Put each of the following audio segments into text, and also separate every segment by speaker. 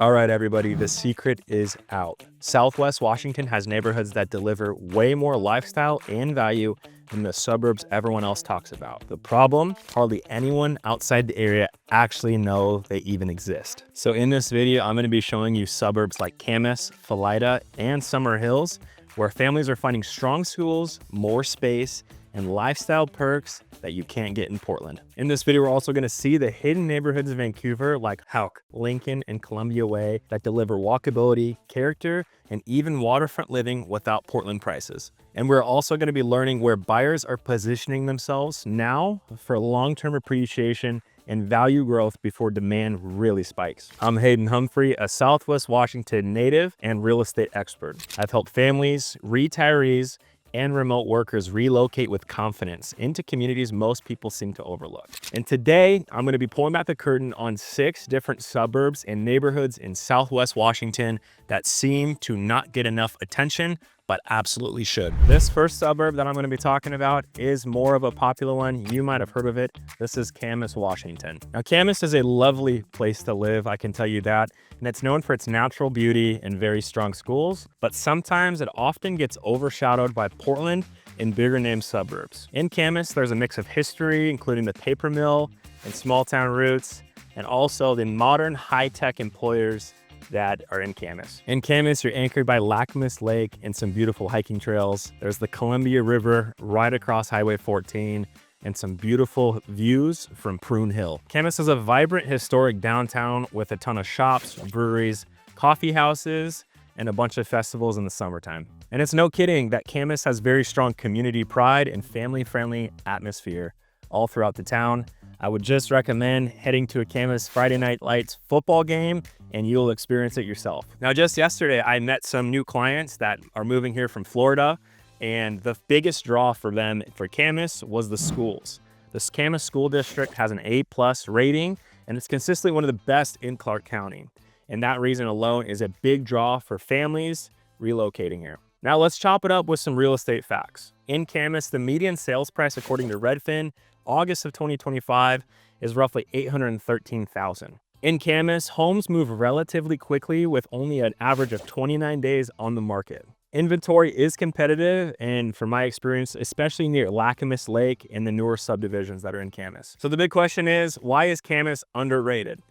Speaker 1: All right, everybody, the secret is out. Southwest Washington has neighborhoods that deliver way more lifestyle and value than the suburbs everyone else talks about. The problem, hardly anyone outside the area actually know they even exist. So in this video, I'm gonna be showing you suburbs like Camas, Philida, and Summer Hills, where families are finding strong schools, more space, and lifestyle perks that you can't get in Portland. In this video, we're also going to see the hidden neighborhoods of Vancouver like Hauk, Lincoln, and Columbia Way that deliver walkability, character, and even waterfront living without Portland prices. And we're also going to be learning where buyers are positioning themselves now for long-term appreciation and value growth before demand really spikes. I'm Hayden Humphrey, a Southwest Washington native and real estate expert. I've helped families, retirees, and remote workers relocate with confidence into communities most people seem to overlook. And today, I'm going to be pulling back the curtain on 6 different suburbs and neighborhoods in Southwest Washington that seem to not get enough attention, but absolutely should. This first suburb that I'm going to be talking about is more of a popular one. You might have heard of it. This is Camas, Washington. Now, Camas is a lovely place to live, I can tell you that, and it's known for its natural beauty and very strong schools, but sometimes it often gets overshadowed by Portland and bigger name suburbs. In Camas, there's a mix of history, including the paper mill and small town roots, and also the modern high-tech employers that are in Camas. In Camas, you're anchored by Camas Lake and some beautiful hiking trails. There's the Columbia River right across Highway 14 and some beautiful views from Prune Hill. Camas is a vibrant historic downtown with a ton of shops, breweries, coffee houses, and a bunch of festivals in the summertime. And it's no kidding that Camas has very strong community pride and family-friendly atmosphere all throughout the town. I would just recommend heading to a Camas Friday Night Lights football game and you'll experience it yourself. Now, just yesterday, I met some new clients that are moving here from Florida, and the biggest draw for them for Camas was the schools. The Camas School District has an A+ rating, and it's consistently one of the best in Clark County. And that reason alone is a big draw for families relocating here. Now, let's chop it up with some real estate facts. In Camas, the median sales price, according to Redfin, August of 2025, is roughly $813,000. In Camas, homes move relatively quickly with only an average of 29 days on the market. Inventory is competitive, and from my experience, especially near Camas Lake and the newer subdivisions that are in Camas. So the big question is, why is Camas underrated?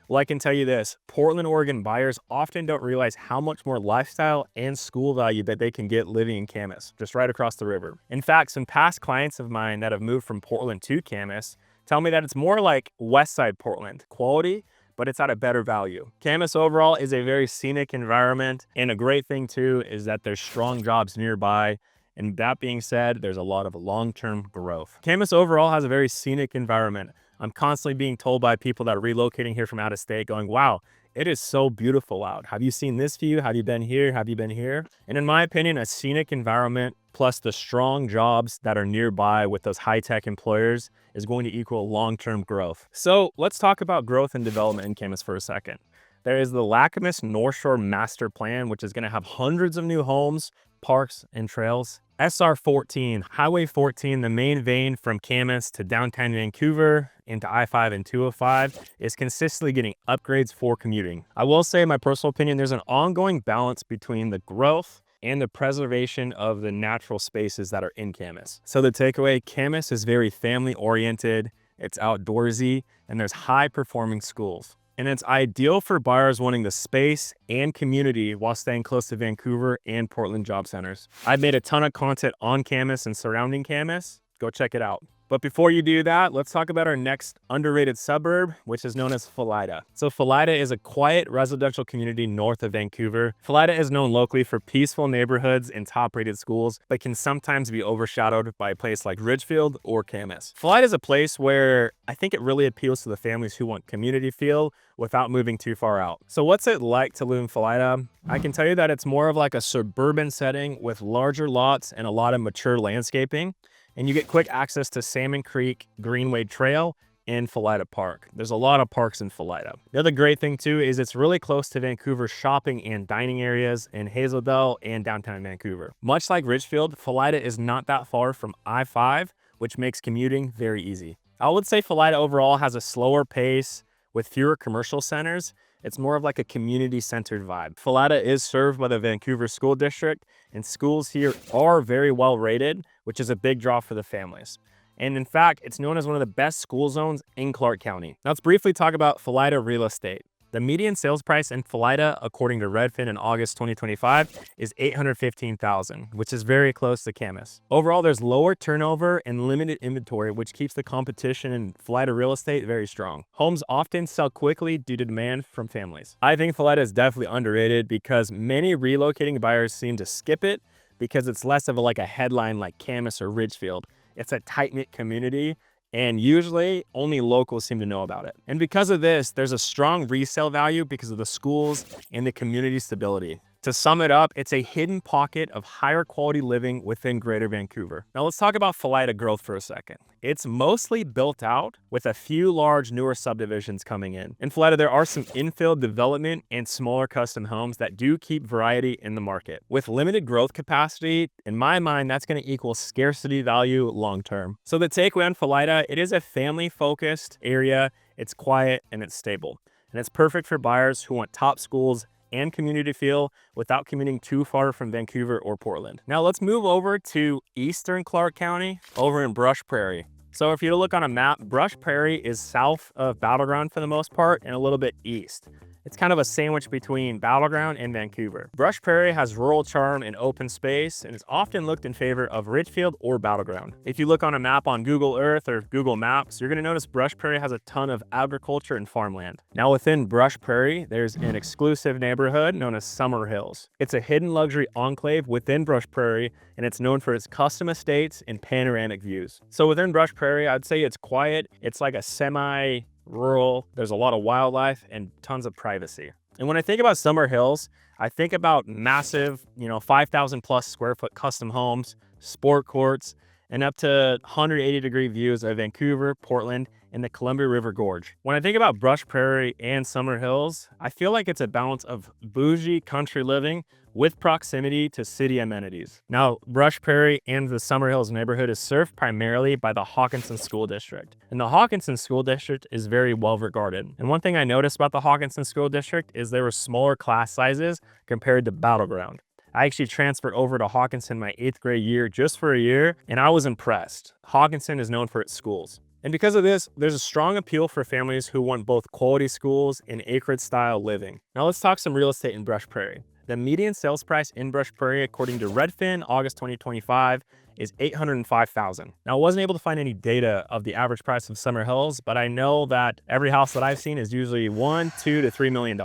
Speaker 1: Well, I can tell you this, Portland, Oregon buyers often don't realize how much more lifestyle and school value that they can get living in Camas, just right across the river. In fact, some past clients of mine that have moved from Portland to Camas tell me that it's more like West Side Portland, quality, but it's at a better value. Camas overall is a very scenic environment, and a great thing too is that there's strong jobs nearby. And that being said, there's a lot of long-term growth. Camas overall has a very scenic environment. I'm constantly being told by people that are relocating here from out of state going, wow, it is so beautiful out. Have you seen this view? Have you been here? Have you been here? And in my opinion, a scenic environment plus the strong jobs that are nearby with those high-tech employers is going to equal long-term growth. So let's talk about growth and development in Camas for a second. There is the Camas North Shore Master Plan, which is going to have hundreds of new homes, parks, and trails. SR 14, Highway 14, the main vein from Camas to downtown Vancouver into I-5 and 205, is consistently getting upgrades for commuting. I will say, in my personal opinion, there's an ongoing balance between the growth and the preservation of the natural spaces that are in Camas. So the takeaway, Camas is very family oriented, it's outdoorsy, and there's high performing schools. And it's ideal for buyers wanting the space and community while staying close to Vancouver and Portland job centers. I've made a ton of content on Camas and surrounding Camas. Go check it out. But before you do that, let's talk about our next underrated suburb, which is known as Philida. So Philida is a quiet residential community north of Vancouver. Philida is known locally for peaceful neighborhoods and top-rated schools, but can sometimes be overshadowed by a place like Ridgefield or Camas. Philida is a place where I think it really appeals to the families who want community feel without moving too far out. So what's it like to live in Philida? I can tell you that it's more of like a suburban setting with larger lots and a lot of mature landscaping. And you get quick access to Salmon Creek Greenway Trail and Philida Park. There's a lot of parks in Philida. The other great thing too is it's really close to Vancouver's shopping and dining areas in Hazeldale and downtown Vancouver. Much like Ridgefield, Philida is not that far from I-5, which makes commuting very easy. I would say Philida overall has a slower pace with fewer commercial centers, It's more of like a community-centered vibe. Philida is served by the Vancouver School District, and schools here are very well rated, which is a big draw for the families. And in fact, it's known as one of the best school zones in Clark County. Now let's briefly talk about Philida real estate. The median sales price in Philida, according to Redfin in August 2025, is $815,000, which is very close to Camas. Overall, there's lower turnover and limited inventory, which keeps the competition in Philida real estate very strong. Homes often sell quickly due to demand from families. I think Philida is definitely underrated because many relocating buyers seem to skip it because it's less of a headline like Camas or Ridgefield. It's a tight-knit community, and usually only locals seem to know about it. And because of this, there's a strong resale value because of the schools and the community stability. To sum it up, it's a hidden pocket of higher quality living within Greater Vancouver. Now let's talk about Philida growth for a second. It's mostly built out with a few large newer subdivisions coming in. In Philida, there are some infill development and smaller custom homes that do keep variety in the market. With limited growth capacity, in my mind, that's going to equal scarcity value long term. So the takeaway on Philida, it is a family-focused area. It's quiet and it's stable. And it's perfect for buyers who want top schools and community feel without commuting too far from Vancouver or Portland. Now let's move over to Eastern Clark County over in Brush Prairie. So if you look on a map, Brush Prairie is south of Battleground for the most part and a little bit east. It's kind of a sandwich between Battleground and Vancouver. Brush Prairie has rural charm and open space, and is often looked in favor of Ridgefield or Battleground. If you look on a map on Google Earth or Google Maps, you're gonna notice Brush Prairie has a ton of agriculture and farmland. Now within Brush Prairie, there's an exclusive neighborhood known as Summer Hills. It's a hidden luxury enclave within Brush Prairie, and it's known for its custom estates and panoramic views. So within Brush Prairie, I'd say it's quiet. It's like a semi-rural, there's a lot of wildlife and tons of privacy. And when I think about Summer Hills, I think about massive, 5,000 plus square foot custom homes, sport courts, and up to 180-degree views of Vancouver, Portland, and the Columbia River Gorge. When I think about Brush Prairie and Summer Hills, I feel like it's a balance of bougie country living with proximity to city amenities. Now, Brush Prairie and the Summer Hills neighborhood is served primarily by the Hawkinson School District. And the Hawkinson School District is very well regarded. And one thing I noticed about the Hawkinson School District is there were smaller class sizes compared to Battleground. I actually transferred over to Hawkinson my 8th grade year just for a year, and I was impressed. Hawkinson is known for its schools. And because of this, there's a strong appeal for families who want both quality schools and acreage style living. Now let's talk some real estate in Brush Prairie. The median sales price in Brush Prairie, according to Redfin, August 2025, is $805,000. Now, I wasn't able to find any data of the average price of Summer Hills, but I know that every house that I've seen is usually $1, $2 to $3 million.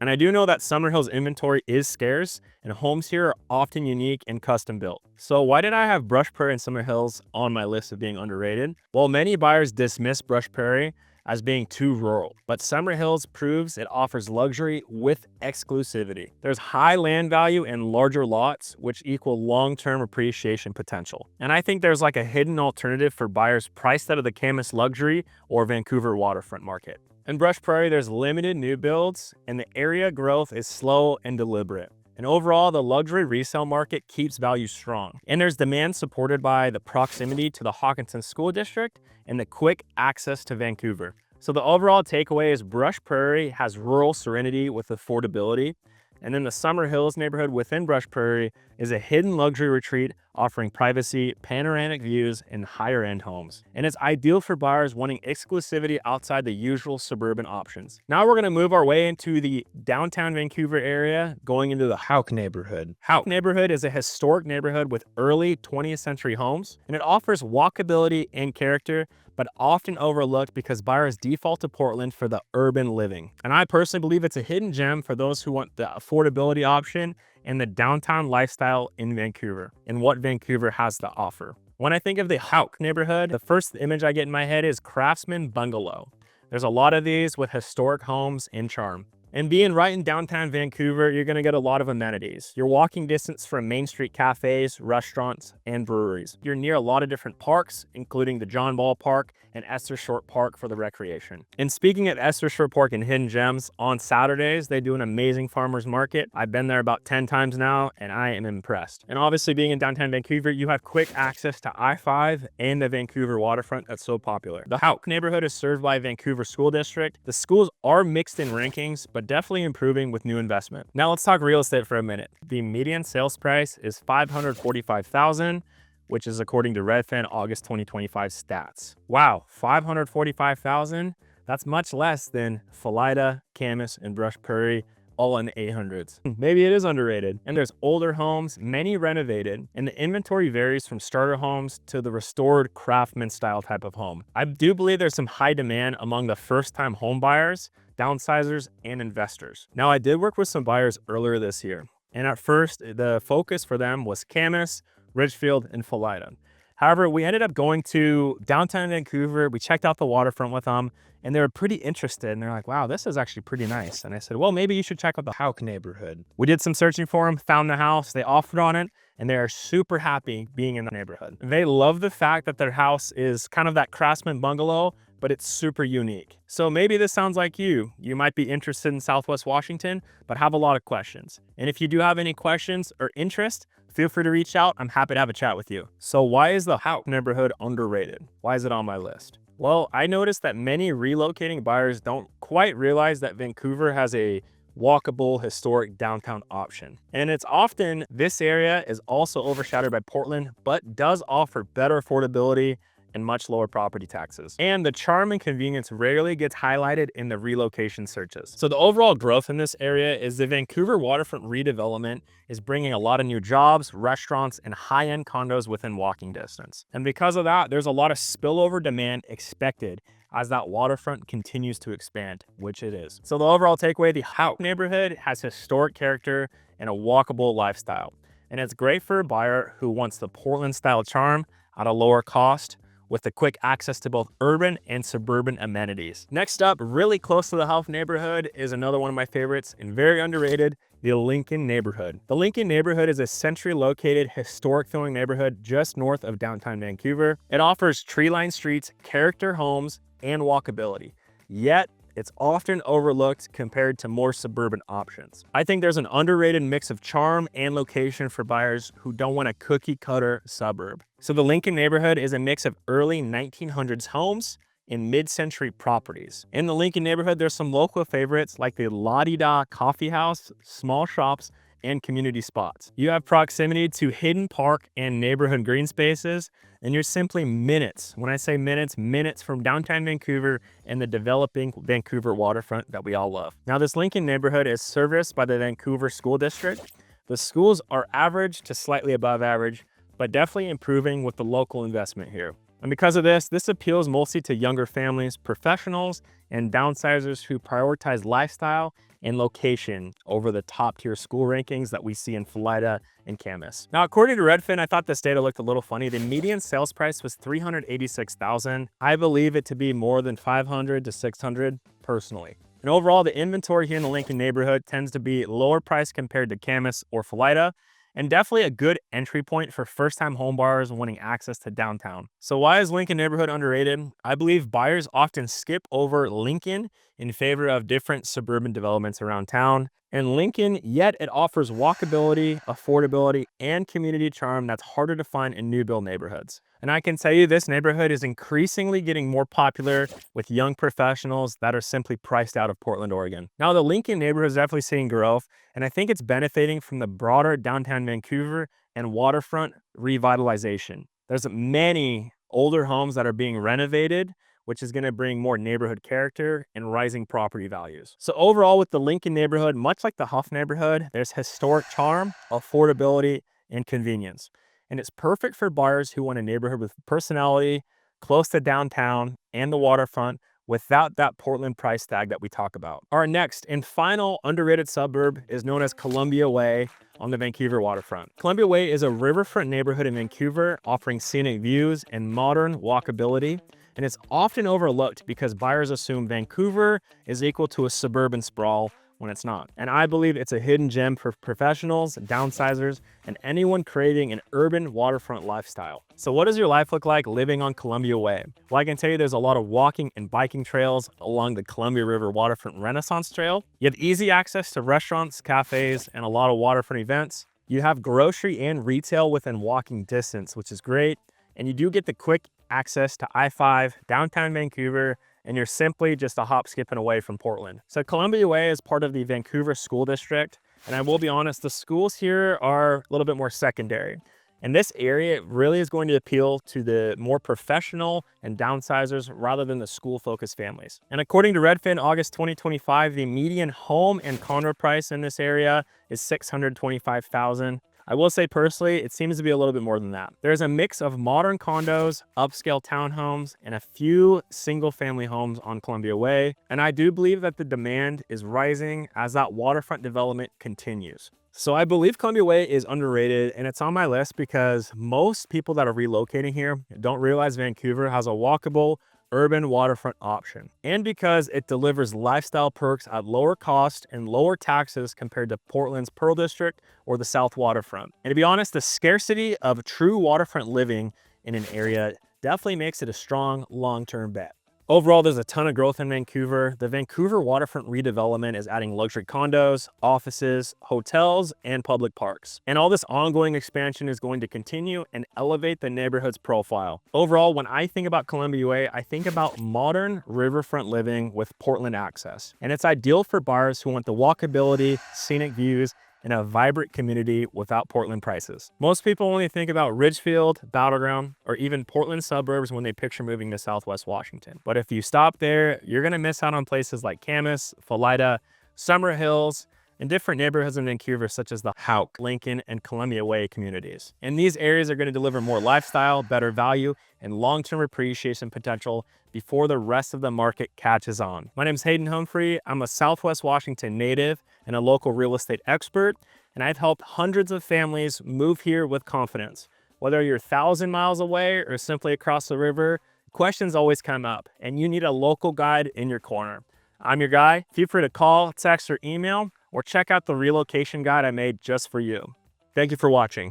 Speaker 1: And I do know that Summer Hills inventory is scarce, and homes here are often unique and custom built. So why did I have Brush Prairie and Summer Hills on my list of being underrated? Well, many buyers dismiss Brush Prairie as being too rural, but Summer Hills proves it offers luxury with exclusivity. There's high land value and larger lots, which equal long-term appreciation potential. And I think there's like a hidden alternative for buyers priced out of the Camas luxury or Vancouver waterfront market. In Brush Prairie, there's limited new builds, and the area growth is slow and deliberate. And overall, the luxury resale market keeps value strong. And there's demand supported by the proximity to the Hawkinson School District and the quick access to Vancouver. So the overall takeaway is Brush Prairie has rural serenity with affordability. And then the Summer Hills neighborhood within Brush Prairie is a hidden luxury retreat offering privacy, panoramic views, and higher end homes. And it's ideal for buyers wanting exclusivity outside the usual suburban options. Now we're gonna move our way into the downtown Vancouver area, going into the Houck neighborhood. Houck neighborhood is a historic neighborhood with early 20th century homes, and it offers walkability and character, but often overlooked because buyers default to Portland for the urban living. And I personally believe it's a hidden gem for those who want the affordability option and the downtown lifestyle in Vancouver and what Vancouver has to offer. When I think of the Houck neighborhood, the first image I get in my head is Craftsman Bungalow. There's a lot of these with historic homes and charm. And being right in downtown Vancouver, you're gonna get a lot of amenities. You're walking distance from Main Street cafes, restaurants, and breweries. You're near a lot of different parks, including the John Ball Park and Esther Short Park for the recreation. And speaking of Esther Short Park and Hidden Gems, on Saturdays, they do an amazing farmer's market. I've been there about 10 times now, and I am impressed. And obviously being in downtown Vancouver, you have quick access to I-5 and the Vancouver waterfront that's so popular. The Houck neighborhood is served by Vancouver School District. The schools are mixed in rankings, but definitely improving with new investment. Now let's talk real estate for a minute. The median sales price is $545,000, which is according to Redfin August 2025 stats. Wow, $545,000? That's much less than Philida, Camas, and Brush Prairie, all in the 800s. Maybe it is underrated. And there's older homes, many renovated, and the inventory varies from starter homes to the restored craftsman style type of home. I do believe there's some high demand among the first-time home buyers, downsizers, and investors. Now, I did work with some buyers earlier this year, and at first, the focus for them was Camas, Ridgefield, and Philida. However, we ended up going to downtown Vancouver. We checked out the waterfront with them, and they were pretty interested. And they're like, wow, this is actually pretty nice. And I said, well, maybe you should check out the Hauk neighborhood. We did some searching for them, found the house, they offered on it, and they are super happy being in the neighborhood. They love the fact that their house is kind of that craftsman bungalow, but it's super unique. So maybe this sounds like you. You might be interested in Southwest Washington, but have a lot of questions. And if you do have any questions or interest, feel free to reach out. I'm happy to have a chat with you. So why is the Hauk neighborhood underrated? Why is it on my list? Well, I noticed that many relocating buyers don't quite realize that Vancouver has a walkable, historic downtown option. And it's often, this area is also overshadowed by Portland, but does offer better affordability and much lower property taxes. And the charm and convenience rarely gets highlighted in the relocation searches. So the overall growth in this area is the Vancouver waterfront redevelopment is bringing a lot of new jobs, restaurants, and high-end condos within walking distance. And because of that, there's a lot of spillover demand expected as that waterfront continues to expand, which it is. So the overall takeaway, the Hauk neighborhood has historic character and a walkable lifestyle. And it's great for a buyer who wants the Portland-style charm at a lower cost, with the quick access to both urban and suburban amenities. Next up, really close to the Hauk neighborhood is another one of my favorites and very underrated, the Lincoln neighborhood. The Lincoln neighborhood is a centrally located, historic feeling neighborhood just north of downtown Vancouver. It offers tree-lined streets, character homes, and walkability. Yet, it's often overlooked compared to more suburban options. I think there's an underrated mix of charm and location for buyers who don't want a cookie cutter suburb. So the Lincoln neighborhood is a mix of early 1900s homes and mid-century properties. In the Lincoln neighborhood, there's some local favorites like the La Di Da Coffee House, small shops, and community spots. You have proximity to hidden park and neighborhood green spaces, and you're simply minutes, when I say minutes, minutes from downtown Vancouver and the developing Vancouver waterfront that we all love. Now, this Lincoln neighborhood is serviced by the Vancouver School District. The schools are average to slightly above average, but definitely improving with the local investment here. And because of this, this appeals mostly to younger families, professionals, and downsizers who prioritize lifestyle and location over the top tier school rankings that we see in Philida and Camas. Now, according to Redfin, I thought this data looked a little funny. The median sales price was $386,000. I believe it to be more than $500 to $600 personally. And overall, the inventory here in the Lincoln neighborhood tends to be lower price compared to Camas or Philida, and definitely a good entry point for first-time homebuyers wanting access to downtown. So why is Lincoln neighborhood underrated? I believe buyers often skip over Lincoln in favor of different suburban developments around town. And Lincoln, yet it offers walkability, affordability, and community charm that's harder to find in new build neighborhoods. And I can tell you this neighborhood is increasingly getting more popular with young professionals that are simply priced out of Portland, Oregon. Now, the Lincoln neighborhood is definitely seeing growth, and I think it's benefiting from the broader downtown Vancouver and waterfront revitalization. There's many older homes that are being renovated, which is going to bring more neighborhood character and rising property values. So overall, with the Lincoln neighborhood, much like the Hauk neighborhood, there's historic charm, affordability, and convenience. And it's perfect for buyers who want a neighborhood with personality, close to downtown and the waterfront, without that Portland price tag that we talk about. Our next and final underrated suburb is known as Columbia Way on the Vancouver waterfront. Columbia Way is a riverfront neighborhood in Vancouver offering scenic views and modern walkability. And it's often overlooked because buyers assume Vancouver is equal to a suburban sprawl when it's not. And I believe it's a hidden gem for professionals, downsizers, and anyone creating an urban waterfront lifestyle. So what does your life look like living on Columbia Way? Well, I can tell you there's a lot of walking and biking trails along the Columbia River Waterfront Renaissance Trail. You have easy access to restaurants, cafes, and a lot of waterfront events. You have grocery and retail within walking distance, which is great. And you do get the quick access to I-5, downtown Vancouver, and you're simply just a hop skipping away from Portland. So Columbia Way is part of the Vancouver School District, and I will be honest, the schools here are a little bit more secondary. And this area really is going to appeal to the more professional and downsizers rather than the school-focused families. And according to Redfin, August 2025, the median home and condo price in this area is $625,000. I will say personally, it seems to be a little bit more than that. There's a mix of modern condos, upscale townhomes, and a few single-family homes on Columbia Way. And I do believe that the demand is rising as that waterfront development continues. So I believe Columbia Way is underrated, and it's on my list because most people that are relocating here don't realize Vancouver has a walkable, urban waterfront option, and because it delivers lifestyle perks at lower cost and lower taxes compared to Portland's Pearl District or the South Waterfront. And to be honest, the scarcity of true waterfront living in an area definitely makes it a strong long-term bet. Overall, there's a ton of growth in Vancouver. The Vancouver waterfront redevelopment is adding luxury condos, offices, hotels, and public parks. And all this ongoing expansion is going to continue and elevate the neighborhood's profile. Overall, when I think about Columbia Way, I think about modern riverfront living with Portland access. And it's ideal for buyers who want the walkability, scenic views, and a vibrant community without Portland prices. Most people only think about Ridgefield, Battleground, or even Portland suburbs when they picture moving to Southwest Washington. But if you stop there, you're gonna miss out on places like Camas, Philida, Summer Hills, and different neighborhoods in Vancouver such as the Hauk, Lincoln, and Columbia Way communities. And these areas are gonna deliver more lifestyle, better value, and long-term appreciation potential before the rest of the market catches on. My name is Hayden Humphrey. I'm a Southwest Washington native and a local real estate expert, and I've helped hundreds of families move here with confidence. Whether you're 1,000 miles away or simply across the river, questions always come up, and you need a local guide in your corner. I'm your guy. Feel free to call, text, or email, or check out the relocation guide I made just for you. Thank you for watching.